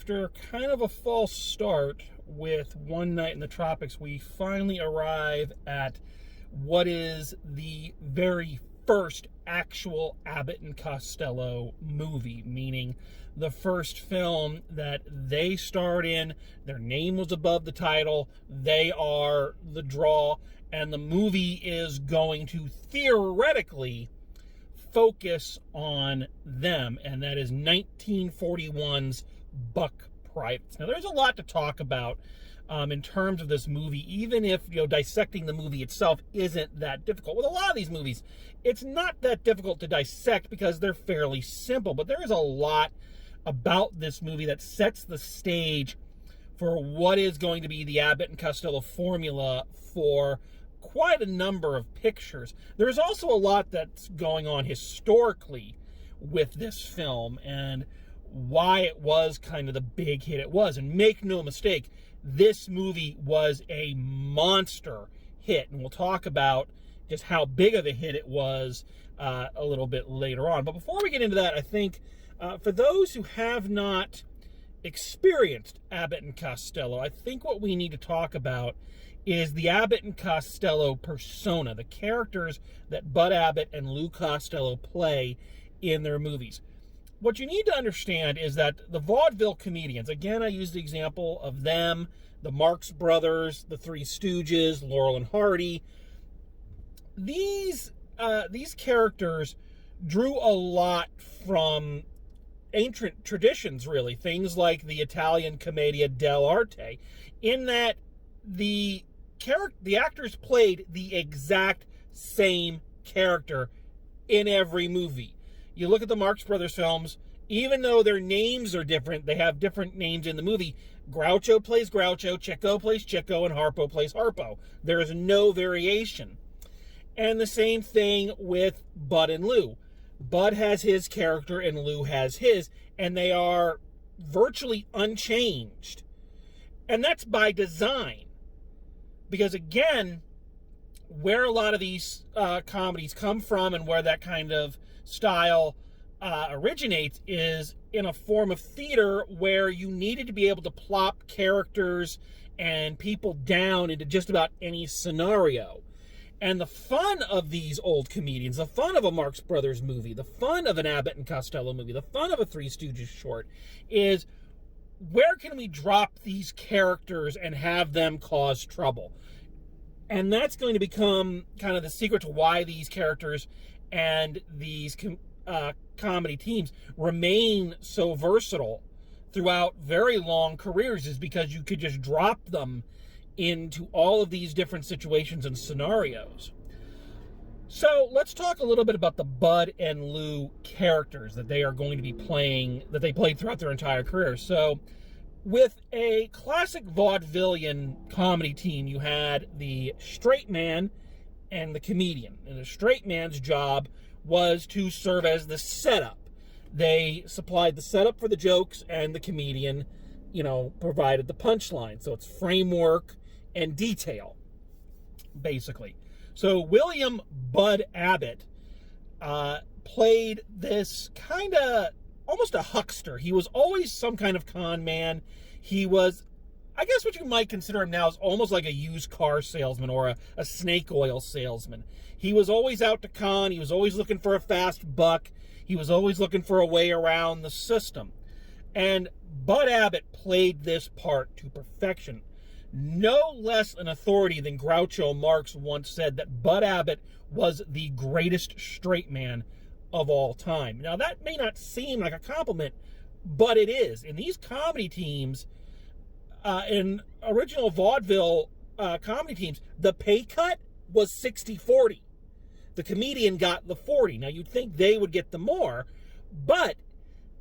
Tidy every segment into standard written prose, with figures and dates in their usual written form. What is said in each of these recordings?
after kind of a false start with One Night in the Tropics, we finally arrive at what is the very first actual Abbott and Costello movie, meaning the first film that they starred in. Their name was above the title. They are the draw, and the movie is going to theoretically focus on them, and that is 1941's Buck Privates. Now, there's a lot to talk about in terms of this movie, even if, dissecting the movie itself isn't that difficult. With a lot of these movies, it's not that difficult to dissect because they're fairly simple, but there is a lot about this movie that sets the stage for what is going to be the Abbott and Costello formula for quite a number of pictures. There's also a lot that's going on historically with this film and why it was kind of the big hit it was. And make no mistake, this movie was a monster hit, and we'll talk about just how big of a hit it was a little bit later on. But before we get into that, I think for those who have not experienced Abbott and Costello, I think what we need to talk about is the Abbott and Costello persona, the characters that Bud Abbott and Lou Costello play in their movies. What you need to understand is that the vaudeville comedians, again, I use the example of them, the Marx Brothers, the Three Stooges, Laurel and Hardy. These characters drew a lot from ancient traditions, really. Things like the Italian commedia dell'arte, in that the actors played the exact same character in every movie. You look at the Marx Brothers films, even though their names are different, they have different names in the movie. Groucho plays Groucho, Chico plays Chico, and Harpo plays Harpo. There is no variation. And the same thing with Bud and Lou. Bud has his character and Lou has his, and they are virtually unchanged. And that's by design. Because again, where a lot of these comedies come from and where that kind of style originates is in a form of theater where you needed to be able to plop characters and people down into just about any scenario. And the fun of these old comedians, the fun of a Marx Brothers movie, the fun of an Abbott and Costello movie, the fun of a Three Stooges short is, where can we drop these characters and have them cause trouble? And that's going to become kind of the secret to why these characters and these comedy teams remain so versatile throughout very long careers, is because you could just drop them into all of these different situations and scenarios. So let's talk a little bit about the Bud and Lou characters that they are going to be playing, that they played throughout their entire career. So with a classic vaudevillian comedy team, you had the straight man and the comedian. And the straight man's job was to serve as the setup. They supplied the setup for the jokes, and the comedian, provided the punchline. So it's framework and detail, basically. So William Bud Abbott played this kind of almost a huckster. He was always some kind of con man. He was, I guess what you might consider him now is almost like a used car salesman or a snake oil salesman. He was always out to con. He was always looking for a fast buck. He was always looking for a way around the system. And Bud Abbott played this part to perfection. No less an authority than Groucho Marx once said that Bud Abbott was the greatest straight man of all time. Now, that may not seem like a compliment, but it is. In these comedy teams, in original vaudeville comedy teams, the pay cut was 60-40. The comedian got the 40. Now, you'd think they would get the more, but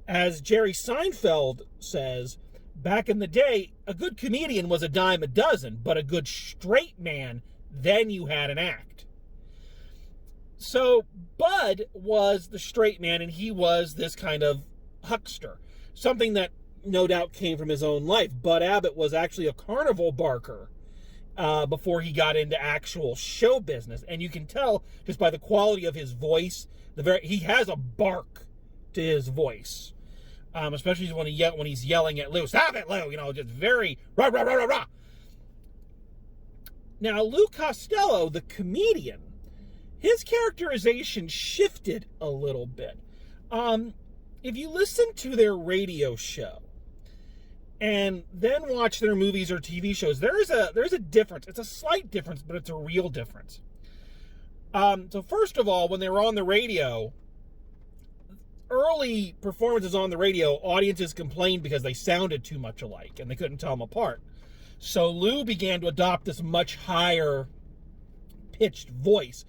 as Jerry Seinfeld says, back in the day, a good comedian was a dime a dozen, but a good straight man, then you had an act. So Bud was the straight man, and he was this kind of huckster, something that no doubt came from his own life. Bud Abbott was actually a carnival barker before he got into actual show business, and you can tell just by the quality of his voice, he has a bark to his voice. especially when he's yelling at Lou, "Stop it, Lou!" Just very rah rah rah rah rah. Now, Lou Costello, the comedian, his characterization shifted a little bit. If you listen to their radio show and then watch their movies or TV shows, there's a difference. It's a slight difference, but it's a real difference. So first of all, when they were on the radio, early performances on the radio, audiences complained because they sounded too much alike and they couldn't tell them apart. So Lou began to adopt this much higher pitched voice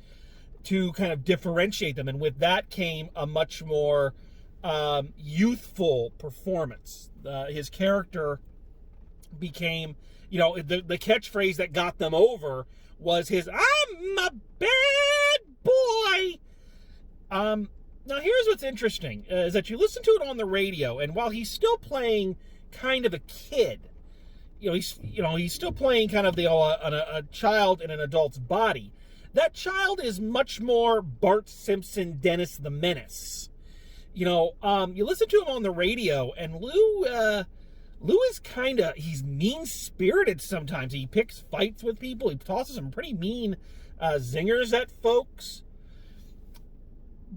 to kind of differentiate them, and with that came a much more youthful performance. His character became, the catchphrase that got them over was his "I'm a bad boy." Now here's what's interesting, is that you listen to it on the radio, and while he's still playing kind of a kid, he's still playing kind of a child in an adult's body. That child is much more Bart Simpson, Dennis the Menace. You listen to him on the radio, and Lou is he's mean-spirited sometimes. He picks fights with people. He tosses some pretty mean zingers at folks.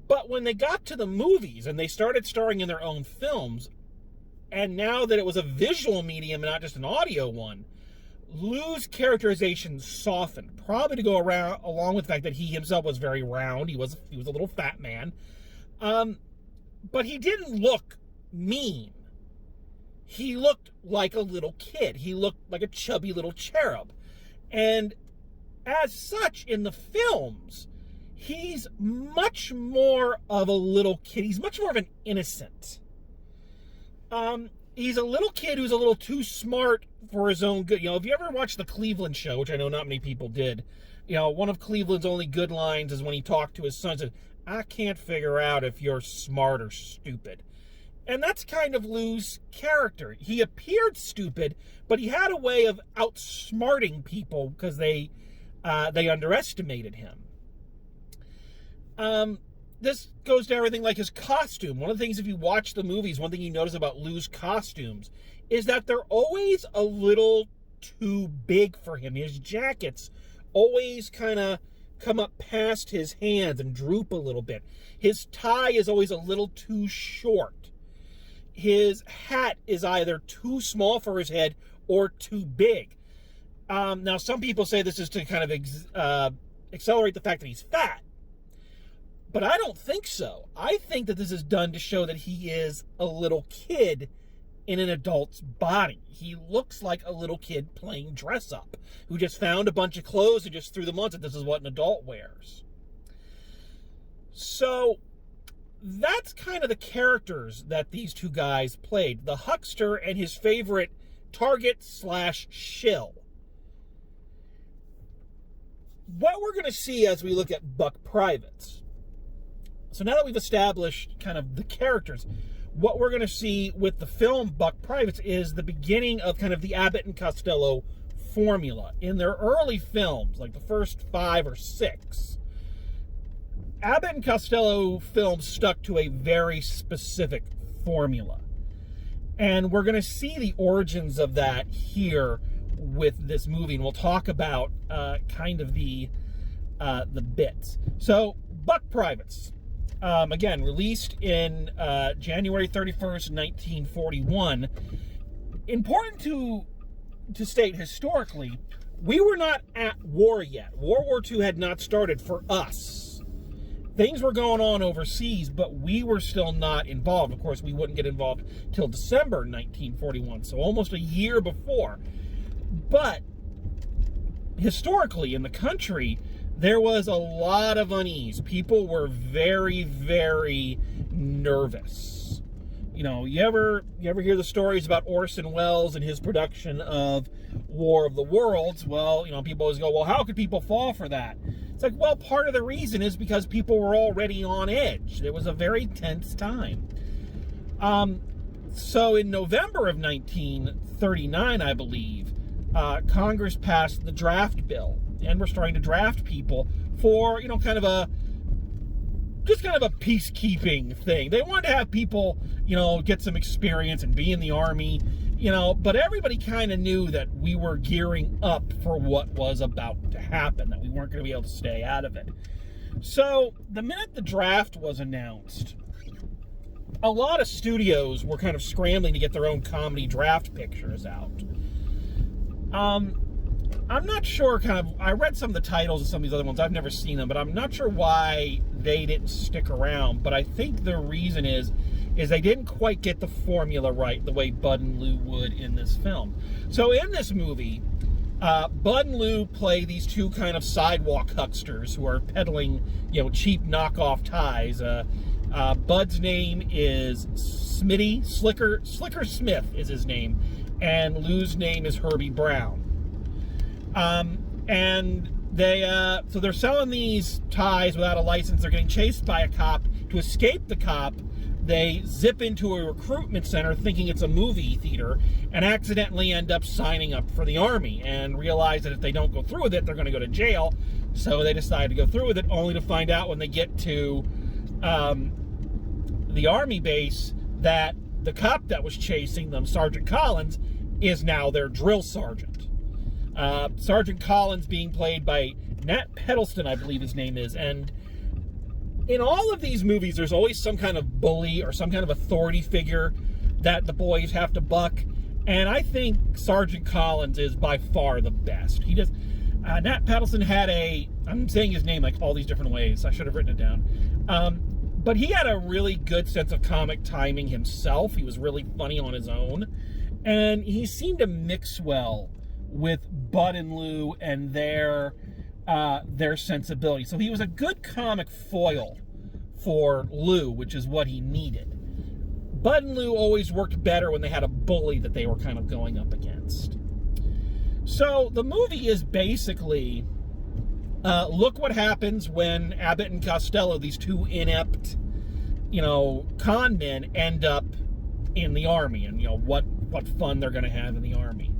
But when they got to the movies and they started starring in their own films, and now that it was a visual medium and not just an audio one, Lou's characterization softened, probably to go along with the fact that he himself was very round. He was a little fat man. But he didn't look mean. He looked like a little kid. He looked like a chubby little cherub. And as such, in the films, he's much more of a little kid. He's much more of an innocent. He's a little kid who's a little too smart for his own good. If you ever watched the Cleveland Show, which I know not many people did, one of Cleveland's only good lines is when he talked to his son, said, "I can't figure out if you're smart or stupid." And that's kind of Lou's character. He appeared stupid, but he had a way of outsmarting people because they underestimated him. This goes to everything like his costume. One of the things, if you watch the movies, one thing you notice about Lou's costumes is that they're always a little too big for him. His jackets always kind of come up past his hands and droop a little bit. His tie is always a little too short. His hat is either too small for his head or too big. Now, some people say this is to kind of accelerate the fact that he's fat. But I don't think so. I think that this is done to show that he is a little kid in an adult's body. He looks like a little kid playing dress up, who just found a bunch of clothes and just threw them on, and this is what an adult wears. So that's kind of the characters that these two guys played. The huckster and his favorite target/shill. What we're going to see as we look at Buck Privates. So now that we've established kind of the characters, what we're going to see with the film Buck Privates is the beginning of kind of the Abbott and Costello formula. In their early films, like the first 5 or 6, Abbott and Costello films stuck to a very specific formula. And we're going to see the origins of that here with this movie, and we'll talk about kind of the bits. So, Buck Privates. Again, released in January 31st, 1941. Important to state historically, we were not at war yet. World War II had not started for us. Things were going on overseas, but we were still not involved. Of course, we wouldn't get involved till December 1941, so almost a year before. But historically, in the country, there was a lot of unease. People were very, very nervous. You ever hear the stories about Orson Welles and his production of War of the Worlds? Well, people always go, well, how could people fall for that? It's like, well, part of the reason is because people were already on edge. It was a very tense time. So in November of 1939, I believe, Congress passed the draft bill. And we're starting to draft people for, kind of just kind of a peacekeeping thing. They wanted to have people, get some experience and be in the Army, but everybody kind of knew that we were gearing up for what was about to happen, that we weren't going to be able to stay out of it. So the minute the draft was announced, a lot of studios were kind of scrambling to get their own comedy draft pictures out. I'm not sure, I read some of the titles of some of these other ones. I've never seen them, but I'm not sure why they didn't stick around. But I think the reason is they didn't quite get the formula right the way Bud and Lou would in this film. So in this movie, Bud and Lou play these two kind of sidewalk hucksters who are peddling, cheap knockoff ties. Bud's name is Smitty, Slicker Smith is his name, and Lou's name is Herbie Brown. And so they're selling these ties without a license. They're getting chased by a cop. To escape the cop, they zip into a recruitment center thinking it's a movie theater and accidentally end up signing up for the Army and realize that if they don't go through with it, they're going to go to jail. So they decide to go through with it, only to find out when they get to the Army base that the cop that was chasing them, Sergeant Collins, is now their drill sergeant. Sergeant Collins being played by Nat Peddleston, I believe his name is. And in all of these movies, there's always some kind of bully or some kind of authority figure that the boys have to buck. And I think Sergeant Collins is by far the best. He just, Nat Peddleston had I'm saying his name like all these different ways. I should have written it down. But he had a really good sense of comic timing himself. He was really funny on his own. And he seemed to mix well with Bud and Lou and their sensibility. So he was a good comic foil for Lou, which is what he needed. Bud and Lou always worked better when they had a bully that they were kind of going up against. So the movie is basically, look what happens when Abbott and Costello, these two inept, con men, end up in the Army, and what fun they're going to have in the Army.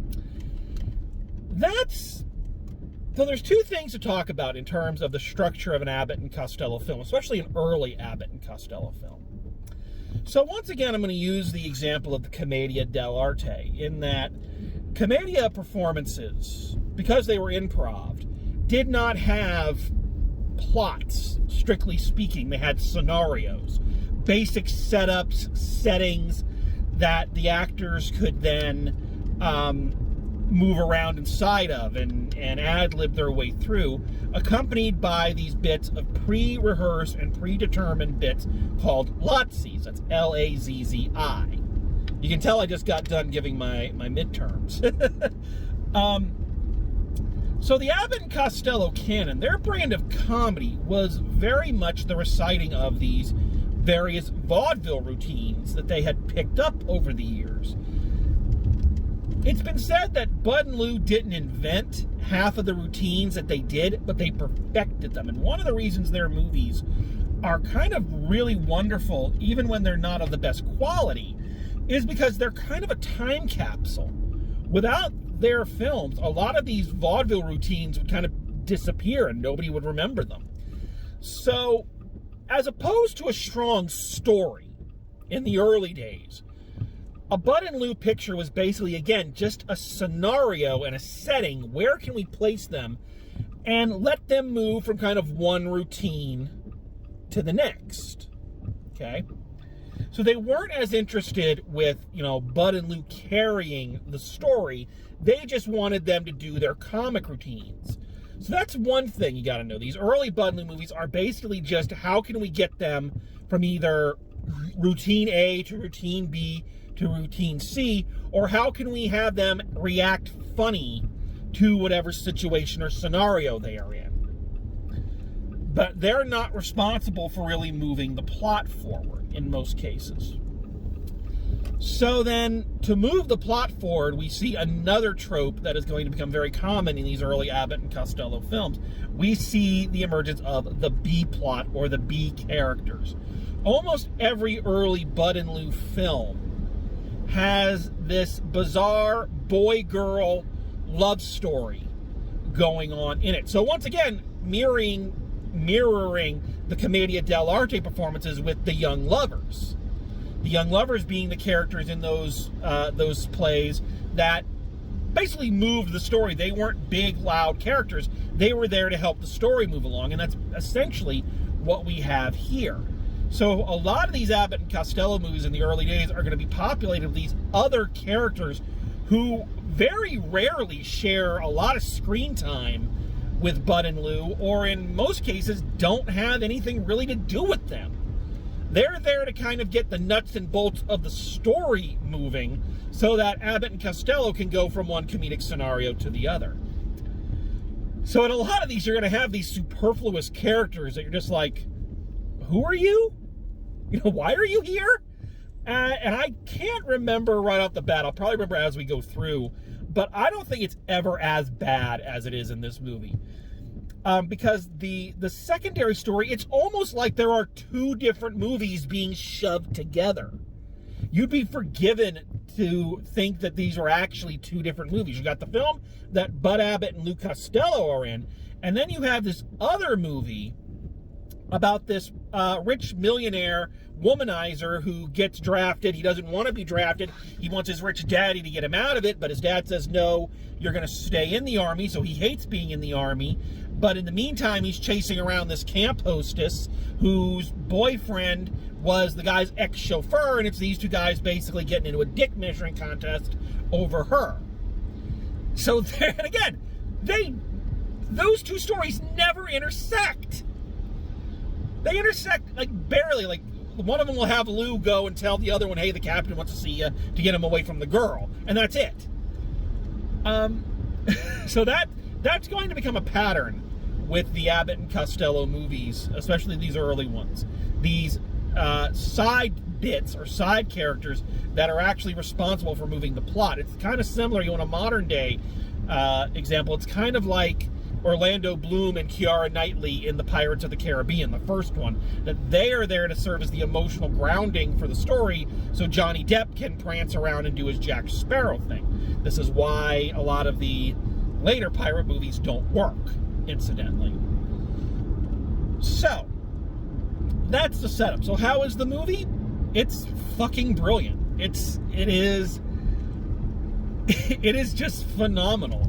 So there's two things to talk about in terms of the structure of an Abbott and Costello film, especially an early Abbott and Costello film. So once again, I'm going to use the example of the Commedia dell'arte, in that Commedia performances, because they were improv, did not have plots, strictly speaking. They had scenarios, basic setups, settings that the actors could then move around inside of and ad-lib their way through, accompanied by these bits of pre-rehearsed and predetermined bits called Lazzi. That's L-A-Z-Z-I. You can tell I just got done giving my midterms. So the Abbott and Costello canon, their brand of comedy was very much the reciting of these various vaudeville routines that they had picked up over the years. It's been said that Bud and Lou didn't invent half of the routines that they did, but they perfected them. And one of the reasons their movies are kind of really wonderful, even when they're not of the best quality, is because they're kind of a time capsule. Without their films, a lot of these vaudeville routines would kind of disappear and nobody would remember them. So, as opposed to a strong story in the early days, a Bud and Lou picture was basically, again, just a scenario and a setting. Where can we place them and let them move from kind of one routine to the next? Okay? So they weren't as interested with, Bud and Lou carrying the story. They just wanted them to do their comic routines. So that's one thing you got to know. These early Bud and Lou movies are basically just how can we get them from either routine A to routine B to routine C, or how can we have them react funny to whatever situation or scenario they are in. But they're not responsible for really moving the plot forward in most cases. So then, to move the plot forward, we see another trope that is going to become very common in these early Abbott and Costello films. We see the emergence of the B plot, or the B characters. Almost every early Bud and Lou film has this bizarre boy-girl love story going on in it. So once again, mirroring mirroring the Commedia dell'arte performances with the Young Lovers. The Young Lovers being the characters in those plays that basically moved the story. They weren't big, loud characters. They were there to help the story move along, and that's essentially what we have here. So a lot of these Abbott and Costello movies in the early days are going to be populated with these other characters who very rarely share a lot of screen time with Bud and Lou, or in most cases don't have anything really to do with them. They're there to kind of get the nuts and bolts of the story moving so that Abbott and Costello can go from one comedic scenario to the other. So in a lot of these, you're going to have these superfluous characters that you're just like, who are you? You know, why are you here? And I can't remember right off the bat. I'll probably remember as we go through, but I don't think it's ever as bad as it is in this movie. Because the secondary story, it's almost like there are two different movies being shoved together. You'd be forgiven to think that these are actually two different movies. You got the film that Bud Abbott and Lou Costello are in, and then you have this other movie about this rich millionaire womanizer who gets drafted. He doesn't want to be drafted. He wants his rich daddy to get him out of it, but his dad says, no, you're going to stay in the Army, so he hates being in the Army. But in the meantime, he's chasing around this camp hostess whose boyfriend was the guy's ex-chauffeur, and it's these two guys basically getting into a dick measuring contest over her. So, and again, those two stories never intersect. They intersect, like, barely. Like, one of them will have Lou go and tell the other one, hey, the captain wants to see you, to get him away from the girl. And that's it. So that's going to become a pattern with the Abbott and Costello movies, especially these early ones. These side bits or side characters that are actually responsible for moving the plot. It's kind of similar, you want a modern day example, it's kind of like Orlando Bloom and Keira Knightley in the Pirates of the Caribbean, the first one, that they are there to serve as the emotional grounding for the story so Johnny Depp can prance around and do his Jack Sparrow thing. This is why a lot of the later pirate movies don't work, incidentally. So, that's the setup. So how is the movie? It's fucking brilliant. It is just phenomenal.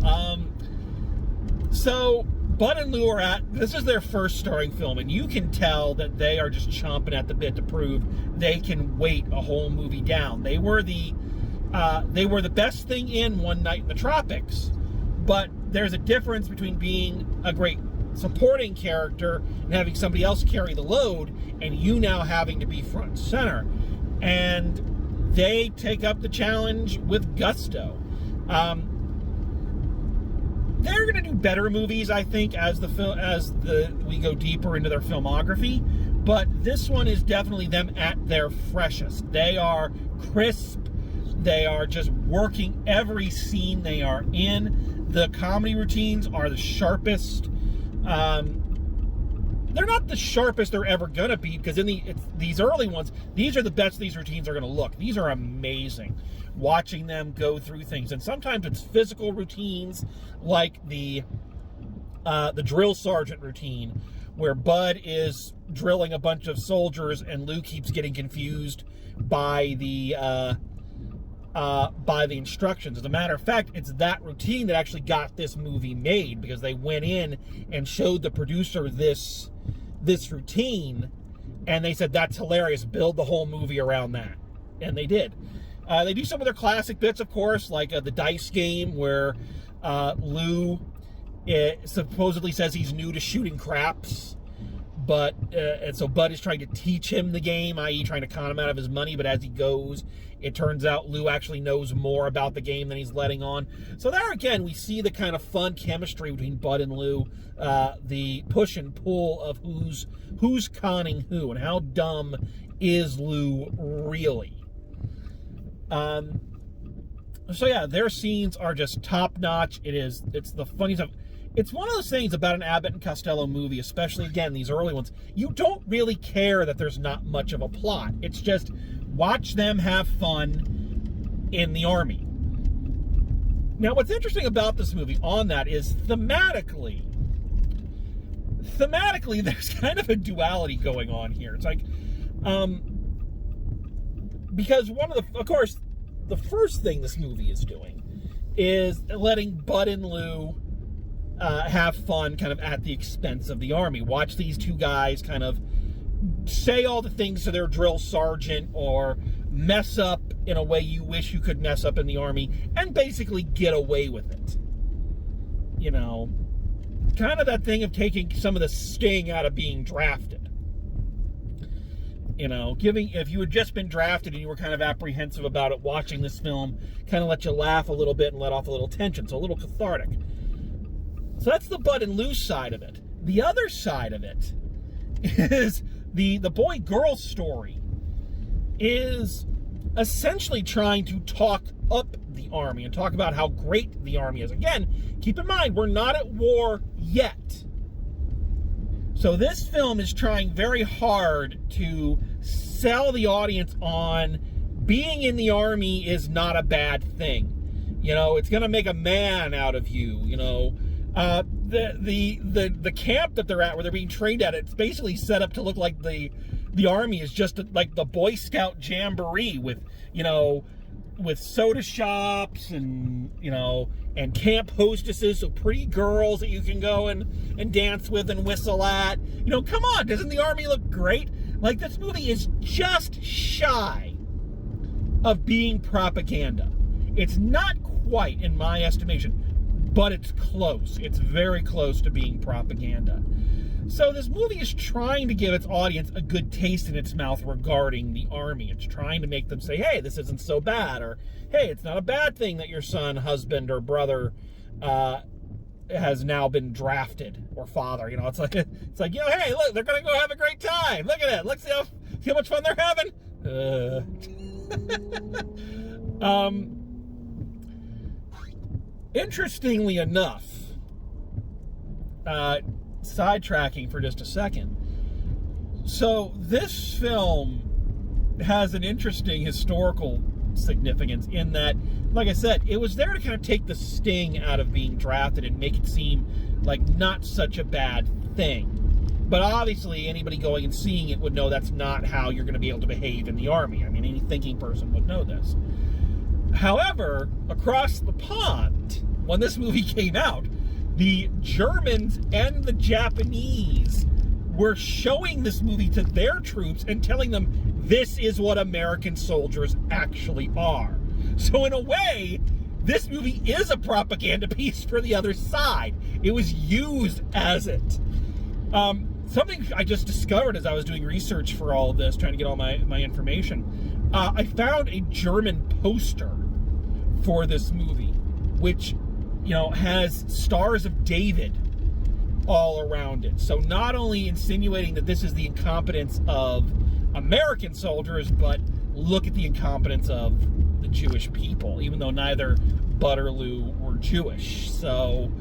So, Bud and Lou this is their first starring film, and you can tell that they are just chomping at the bit to prove they can weight a whole movie down. They were the best thing in One Night in the Tropics, but there's a difference between being a great supporting character and having somebody else carry the load, and you now having to be front and center. And they take up the challenge with gusto. They're going to do better movies, I think, as we go deeper into their filmography. But this one is definitely them at their freshest. They are crisp. They are just working every scene they are in. The comedy routines are the sharpest. They're not the sharpest they're ever going to be, because in these early ones, these are the best these routines are going to look. These are amazing, watching them go through things. And sometimes it's physical routines, like the drill sergeant routine, where Bud is drilling a bunch of soldiers and Lou keeps getting confused by the instructions. As a matter of fact, it's that routine that actually got this movie made, because they went in and showed the producer this routine, and they said, that's hilarious, build the whole movie around that. And they did. They do some of their classic bits, of course, like the dice game, where Lou supposedly says he's new to shooting craps, and so Bud is trying to teach him the game, i.e. trying to con him out of his money, but as he goes, it turns out Lou actually knows more about the game than he's letting on. So there again, we see the kind of fun chemistry between Bud and Lou, the push and pull of who's conning who, and how dumb is Lou really. So yeah, their scenes are just top-notch. It's the funniest stuff. It's one of those things about an Abbott and Costello movie, especially, again, these early ones, you don't really care that there's not much of a plot. It's just watch them have fun in the Army. Now, what's interesting about this movie on that is thematically thematically, there's kind of a duality going on here. It's like, because of course, the first thing this movie is doing is letting Bud and Lou have fun kind of at the expense of the Army. Watch these two guys kind of say all the things to their drill sergeant or mess up in a way you wish you could mess up in the Army and basically get away with it. You know, kind of that thing of taking some of the sting out of being drafted. You know, if you had just been drafted and you were kind of apprehensive about it, watching this film kind of let you laugh a little bit and let off a little tension, so a little cathartic. So that's the Bud and Lou side of it. The other side of it is the boy-girl story is essentially trying to talk up the Army and talk about how great the Army is. Again, keep in mind, we're not at war yet. So this film is trying very hard to sell the audience on being in the Army is not a bad thing. You know, it's going to make a man out of you, you know. The camp that they're at, where they're being trained at, it's basically set up to look like the Army is just like the Boy Scout jamboree with, you know, with soda shops and, you know, and camp hostesses, so pretty girls that you can go and dance with and whistle at. You know, come on, doesn't the Army look great? Like, this movie is just shy of being propaganda. It's not quite, in my estimation, but it's close. It's very close to being propaganda. So this movie is trying to give its audience a good taste in its mouth regarding the Army. It's trying to make them say, hey, this isn't so bad, or hey, it's not a bad thing that your son, husband, or brother has now been drafted, or father. You know, it's like, you know, hey, look, they're going to go have a great time. Look at it. Let's see how much fun they're having. Interestingly enough, sidetracking for just a second. So this film has an interesting historical significance in that, like I said, it was there to kind of take the sting out of being drafted and make it seem like not such a bad thing. But obviously, anybody going and seeing it would know that's not how you're going to be able to behave in the Army. I mean, any thinking person would know this. However, across the pond, when this movie came out, the Germans and the Japanese were showing this movie to their troops and telling them this is what American soldiers actually are. So in a way, this movie is a propaganda piece for the other side. It was used as it. Something I just discovered as I was doing research for all of this, trying to get all my information, I found a German poster for this movie, which, you know, has Stars of David all around it. So not only insinuating that this is the incompetence of American soldiers, but look at the incompetence of the Jewish people, even though neither Bud or Lou were Jewish. So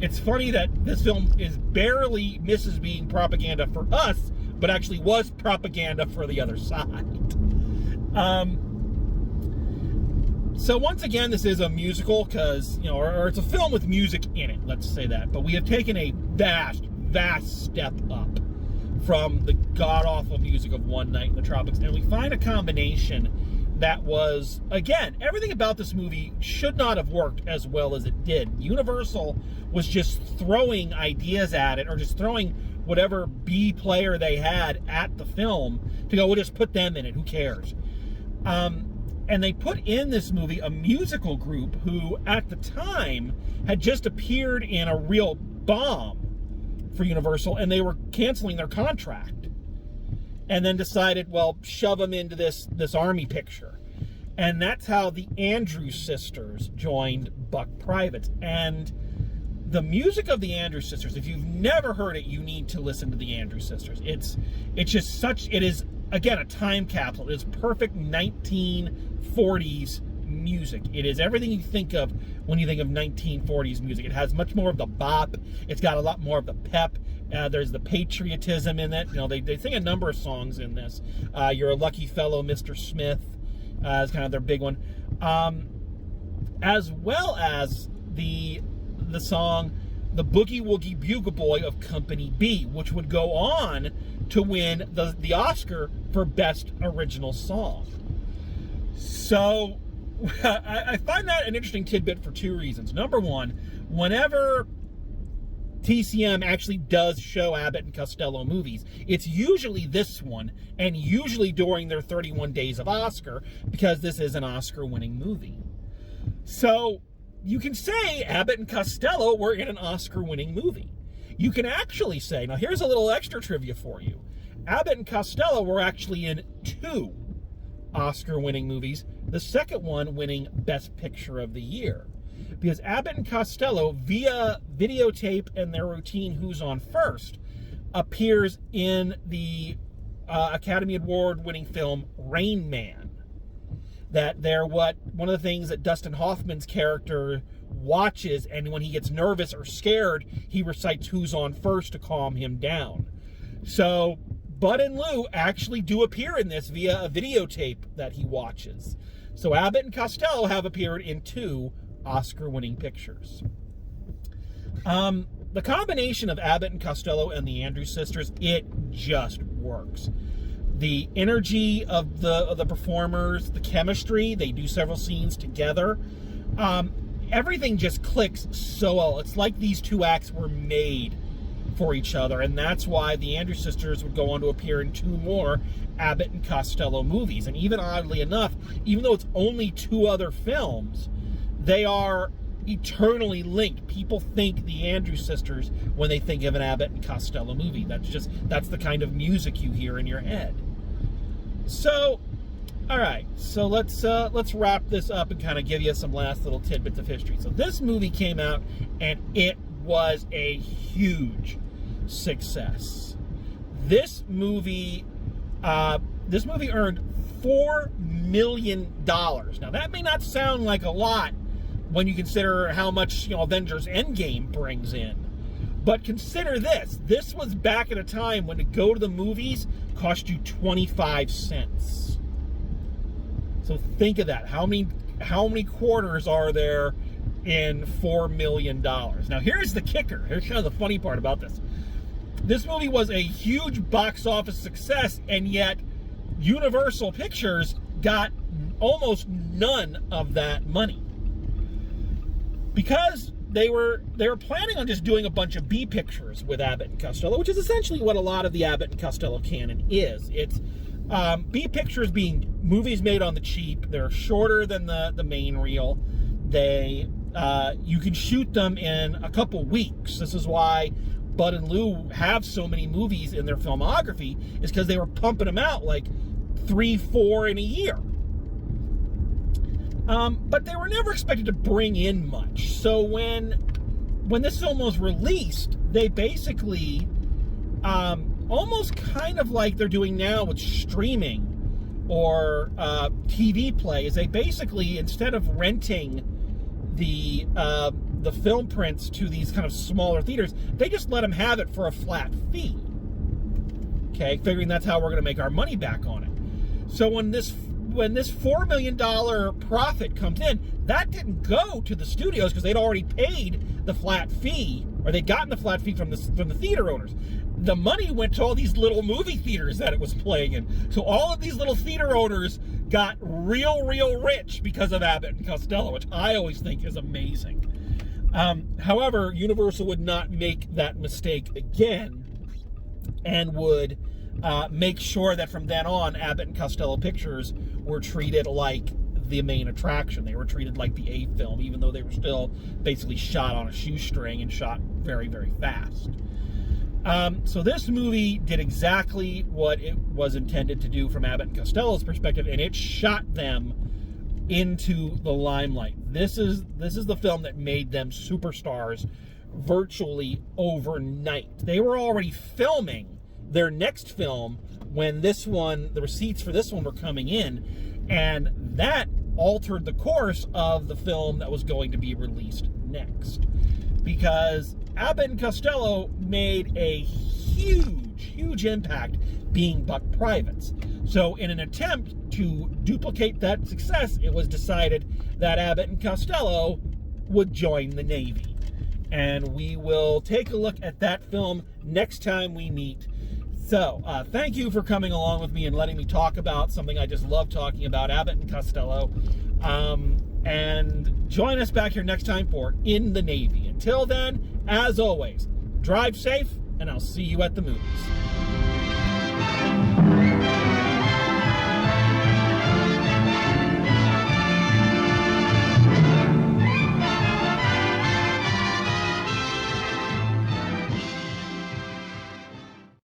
it's funny that this film is barely misses being propaganda for us, but actually was propaganda for the other side. So once again, this is a musical because, you know, or it's a film with music in it, let's say that. But we have taken a vast step up from the god-awful music of One Night in the Tropics, and we find a combination that was, again, everything about this movie should not have worked as well as it did. Universal was just throwing ideas at it, or just throwing whatever B player they had at the film to go, we'll just put them in it, who cares? And they put in this movie a musical group who, at the time, had just appeared in a real bomb for Universal, and they were canceling their contract. And then decided, well, shove them into this Army picture. And that's how the Andrews Sisters joined Buck Privates. And the music of the Andrews Sisters, if you've never heard it, you need to listen to the Andrews Sisters. It's just such, it is, again, a time capsule. It is perfect 1940s music. It is everything you think of when you think of 1940s music. It has much more of the bop. It's got a lot more of the pep. There's the patriotism in it. You know, they sing a number of songs in this. You're a Lucky Fellow, Mr. Smith, is kind of their big one. As well as the song the Boogie Woogie Bugle Boy of Company B, which would go on to win the Oscar for Best Original Song. So I find that an interesting tidbit for two reasons. Number one, whenever TCM actually does show Abbott and Costello movies, it's usually this one, and usually during their 31 Days of Oscar, because this is an Oscar-winning movie. So you can say Abbott and Costello were in an Oscar-winning movie. You can actually say, now here's a little extra trivia for you, Abbott and Costello were actually in 2 Oscar-winning movies, the second one winning Best Picture of the Year. Because Abbott and Costello, via videotape and their routine Who's On First, appears in the Academy Award-winning film Rain Man. That they're one of the things that Dustin Hoffman's character watches, and when he gets nervous or scared, he recites Who's On First to calm him down. So Bud and Lou actually do appear in this via a videotape that he watches. So Abbott and Costello have appeared in 2 Oscar-winning pictures. The combination of Abbott and Costello and the Andrews Sisters, it just works. The energy of the performers, the chemistry, they do several scenes together. Everything just clicks so well. It's like these 2 acts were made for each other, and that's why the Andrews Sisters would go on to appear in 2 more Abbott and Costello movies. And even oddly enough, even though it's only 2 other films, they are eternally linked. People think the Andrews Sisters when they think of an Abbott and Costello movie. That's the kind of music you hear in your head. So, all right, so let's wrap this up and kind of give you some last little tidbits of history. So this movie came out, and it was a huge success. This movie earned $4 million. Now that may not sound like a lot when you consider how much Avengers Endgame brings in, but consider this. This was back at a time when to go to the movies cost you 25 cents. So think of that. How many quarters are there in $4 million? Now here's the kicker. Here's kind of the funny part about this. This movie was a huge box office success, and yet Universal Pictures got almost none of that money. Because they were planning on just doing a bunch of B pictures with Abbott and Costello, which is essentially what a lot of the Abbott and Costello canon is. It's B pictures being movies made on the cheap. They're shorter than the main reel. You can shoot them in a couple weeks. This is why Bud and Lou have so many movies in their filmography, is because they were pumping them out like 3-4 in a year. But they were never expected to bring in much. So when this film was released, they basically, almost kind of like they're doing now with streaming or TV play, is they basically, instead of renting the film prints to these kind of smaller theaters, they just let them have it for a flat fee. Okay, figuring that's how we're going to make our money back on it. So when this $4 million profit comes in, that didn't go to the studios because they'd already paid the flat fee, or they'd gotten the flat fee from the theater owners. The money went to all these little movie theaters that it was playing in. So all of these little theater owners got real rich because of Abbott and Costello, which I always think is amazing. However, Universal would not make that mistake again, and would make sure that from then on, Abbott and Costello pictures were treated like the main attraction. They were treated like the A film, even though they were still basically shot on a shoestring and shot very fast. So this movie did exactly what it was intended to do from Abbott and Costello's perspective, and it shot them into the limelight. This is the film that made them superstars virtually overnight. They were already filming their next film when the receipts for this one were coming in, and that altered the course of the film that was going to be released next, because Abbott and Costello made a huge impact being buck privates. So in an attempt to duplicate that success, it was decided that Abbott and Costello would join the Navy. And we will take a look at that film next time we meet. So, thank you for coming along with me and letting me talk about something I just love talking about, Abbott and Costello. And join us back here next time for In the Navy. Until then, as always, drive safe, and I'll see you at the movies.